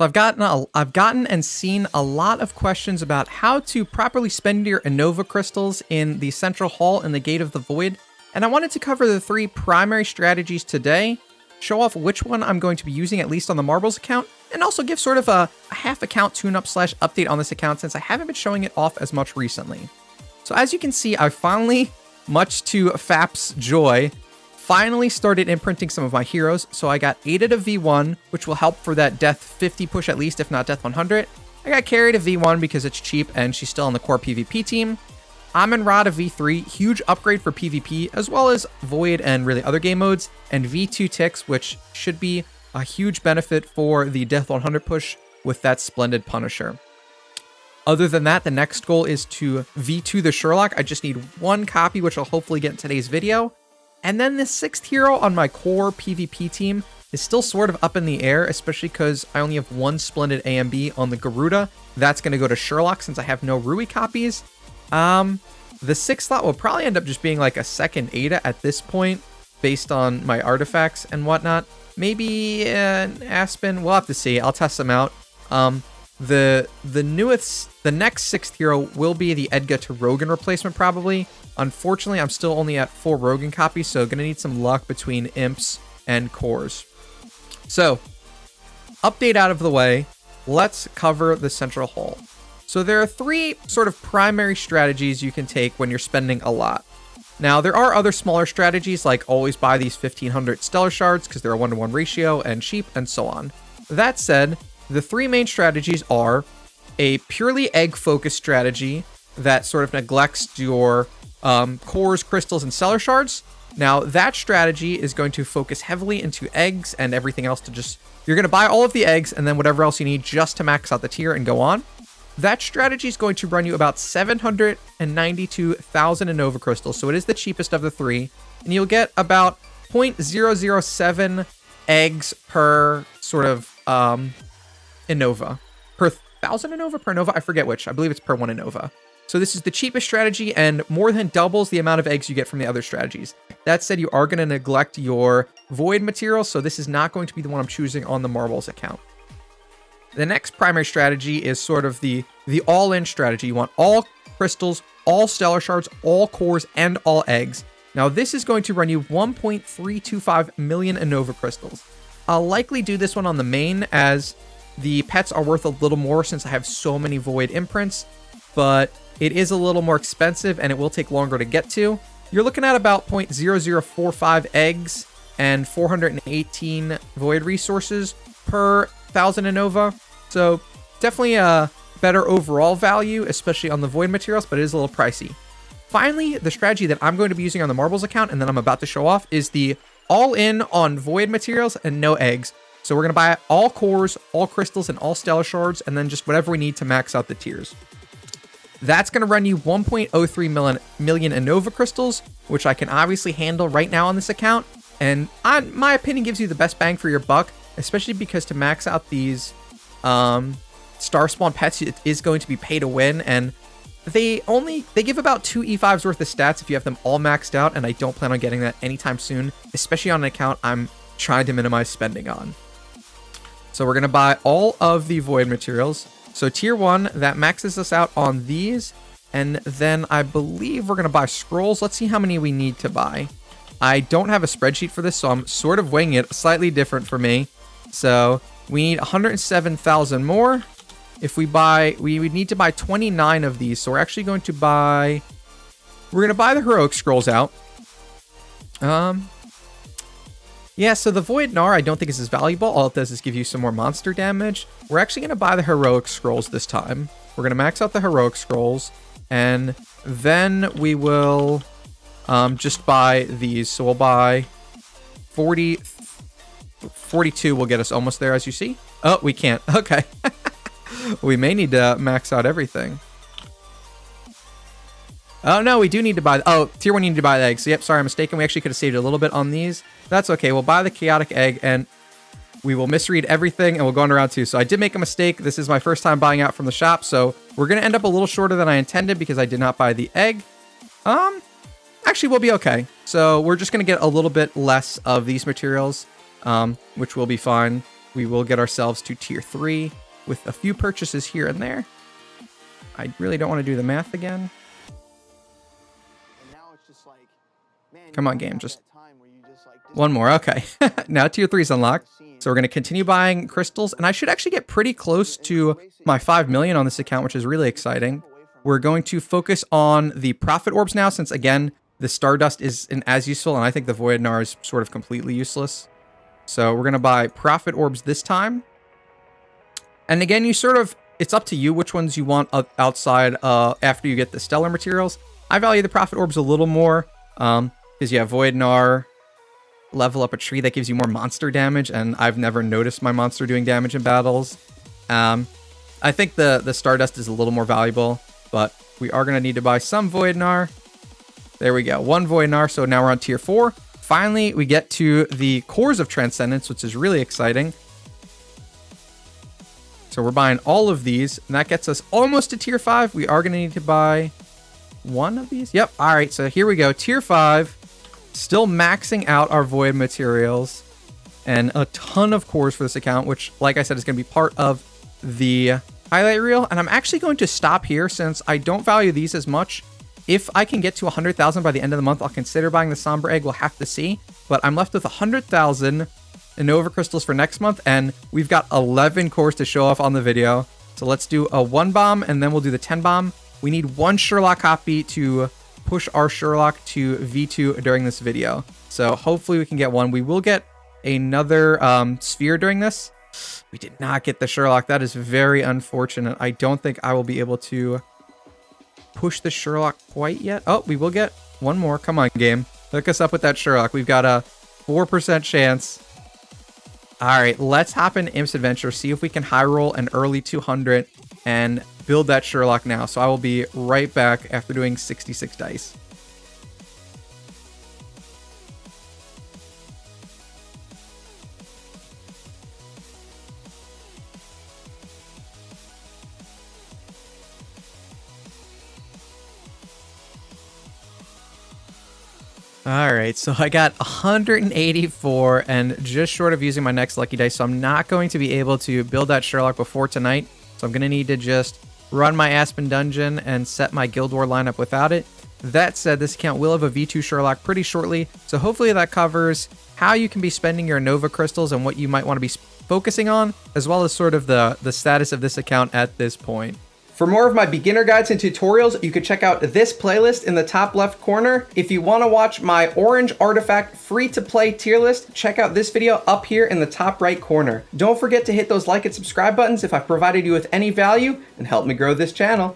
So I've gotten and seen a lot of questions about how to properly spend your Ennova crystals in the Central Hall and the Gate of the Void, and I wanted to cover the 3 primary strategies today, show off which one I'm going to be using at least on the Marbles account, and also give sort of a half account tune-up / update on this account since I haven't been showing it off as much recently. So as you can see, I finally, much to FAP's joy, finally started imprinting some of my heroes. So I got Ada to V1, which will help for that death 50 push at least, if not death 100. I got Carrie to V1 because it's cheap and she's still on the core PvP team. Amun-Ra to V3, huge upgrade for PvP, as well as Void and really other game modes. And V2 Tix, which should be a huge benefit for the death 100 push with that splendid Punisher. Other than that, the next goal is to V2 the Sherlock. I just need 1 copy, which I'll hopefully get in today's video. And then the 6th hero on my core PvP team is still sort of up in the air, especially because I only have 1 splendid AMB on the Garuda. That's going to go to Sherlock since I have no Rui copies. The 6th slot will probably end up just being like a second Ada at this point, based on my artifacts and whatnot. Maybe an Aspen. We'll have to see. I'll test them out. The next 6th hero will be the Edgar to Rogan replacement probably. Unfortunately, I'm still only at 4 Rogan copies, so gonna need some luck between imps and cores. So, update out of the way, let's cover the Central Hall. So there are 3 sort of primary strategies you can take when you're spending a lot. Now, there are other smaller strategies, like always buy these 1500 Stellar Shards because they're a 1-to-1 ratio and cheap and so on. That said, the 3 main strategies are a purely egg-focused strategy that sort of neglects your cores, crystals, and Stellar Shards. Now, that strategy is going to focus heavily into eggs and everything else to just... You're going to buy all of the eggs and then whatever else you need just to max out the tier and go on. That strategy is going to run you about 792,000 Ennova crystals, so it is the cheapest of the 3, and you'll get about 0.007 eggs per sort of Ennova. Per 1,000 Ennova? Per Ennova? I forget which. I believe it's per 1 Ennova. So this is the cheapest strategy and more than doubles the amount of eggs you get from the other strategies. That said, you are going to neglect your Void material, so this is not going to be the one I'm choosing on the Marbles account. The next primary strategy is sort of the all-in strategy. You want all crystals, all Stellar Shards, all cores, and all eggs. Now, this is going to run you 1.325 million Ennova crystals. I'll likely do this one on the main, as the pets are worth a little more since I have so many Void imprints, but it is a little more expensive and it will take longer to get to. You're looking at about 0.0045 eggs and 418 Void resources per 1,000 Ennova. So definitely a better overall value, especially on the Void materials, but it is a little pricey. Finally, the strategy that I'm going to be using on the Marbles account and then I'm about to show off is the all-in on Void materials and no eggs. So we're going to buy all cores, all crystals, and all Stellar Shards, and then just whatever we need to max out the tiers. That's going to run you 1.03 million Ennova crystals, which I can obviously handle right now on this account. And my opinion gives you the best bang for your buck, especially because to max out these Star Spawn pets, it is going to be pay to win. And they give about 2 E5s worth of stats if you have them all maxed out. And I don't plan on getting that anytime soon, especially on an account I'm trying to minimize spending on. So we're going to buy all of the Void materials. So tier 1, that maxes us out on these. And then I believe we're going to buy scrolls. Let's see how many we need to buy. I don't have a spreadsheet for this, so I'm sort of winging it. Slightly different for me. So we need 107,000 more. If we buy, we would need to buy 29 of these. So we're actually going to buy... We're going to buy the heroic scrolls out. Yeah, so the Void Gnar I don't think is as valuable. All it does is give you some more monster damage. We're actually going to buy the heroic scrolls this time. We're going to max out the heroic scrolls. And then we will just buy these. So we'll buy 42 will get us almost there, as you see. Oh, we can't. Okay. We may need to max out everything. Oh, no, we do need to buy... Oh, tier 1 you need to buy the eggs. So, yep, sorry, I'm mistaken. We actually could have saved a little bit on these. That's okay. We'll buy the chaotic egg, and we will misread everything, and we'll go on to round 2. So I did make a mistake. This is my first time buying out from the shop, so we're going to end up a little shorter than I intended because I did not buy the egg. Actually, we'll be okay. So we're just going to get a little bit less of these materials, which will be fine. we will get ourselves to tier 3 with a few purchases here and there. I really don't want to do the math again. Come on, game, just one more. Okay, now tier 3 is unlocked. So we're going to continue buying crystals, and I should actually get pretty close to my 5 million on this account, which is really exciting. We're going to focus on the profit orbs now, since again, the Stardust isn't as useful, and I think the Void Gnar is sort of completely useless. So we're going to buy profit orbs this time. And again, it's up to you which ones you want outside after you get the stellar materials. I value the profit orbs a little more, because you have Void Gnar, level up a tree that gives you more monster damage, and I've never noticed my monster doing damage in battles. I think the Stardust is a little more valuable, but we are going to need to buy some Void Gnar. There we go, 1 Void Gnar, so now we're on tier 4. Finally, we get to the cores of Transcendence, which is really exciting. So we're buying all of these, and that gets us almost to tier 5. We are going to need to buy 1 of these. Yep, all right, so here we go, tier 5. Still maxing out our void materials and a ton of cores for this account, which, like I said, is going to be part of the highlight reel. And I'm actually going to stop here since I don't value these as much. If I can get to 100,000 by the end of the month, I'll consider buying the Somber Egg. We'll have to see. But I'm left with 100,000 Ennova crystals for next month, and we've got 11 cores to show off on the video. So let's do a 1 bomb, and then we'll do the 10 bomb. We need 1 Sherlock copy to push our Sherlock to V2 during this video. So hopefully we can get 1. We will get another sphere during this. We did not get the Sherlock. That is very unfortunate. I don't think I will be able to push the Sherlock quite yet. Oh, we will get 1 more. Come on, game. Hook us up with that Sherlock. We've got a 4% chance. All right, let's hop in Imp's Adventure, see if we can high roll an early 200 and build that Sherlock now. So I will be right back after doing 66 dice. All right, so I got 184 and just short of using my next lucky dice, so I'm not going to be able to build that Sherlock before tonight. So I'm going to need to just run my Aspen Dungeon and set my Guild War lineup without it. That said, this account will have a V2 Sherlock pretty shortly, so hopefully that covers how you can be spending your Ennova crystals and what you might want to be focusing on, as well as sort of the status of this account at this point. For more of my beginner guides and tutorials, you can check out this playlist in the top left corner. If you want to watch my Orange Artifact free-to-play tier list, check out this video up here in the top right corner. Don't forget to hit those like and subscribe buttons if I provided you with any value and help me grow this channel.